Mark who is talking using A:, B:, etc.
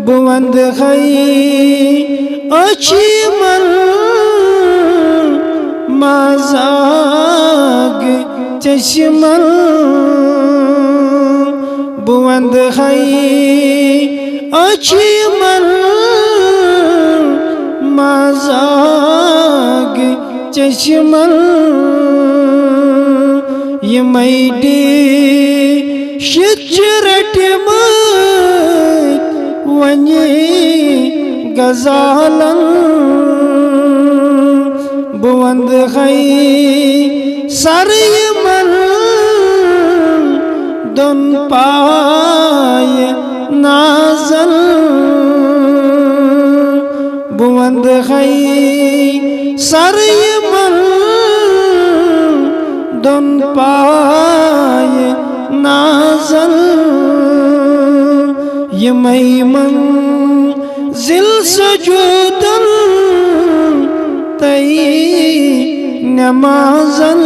A: بوند خی اچھی مل مازاگ چشمل بوند خی اچھی مل مازاگ چشمل یہ میڈی شچرٹ مت ونی غزالن بوند خی سری مل دن پائے نازل بوند خی سری مل دن پائے نازل یہ میمن ذل سجودن تی نمازن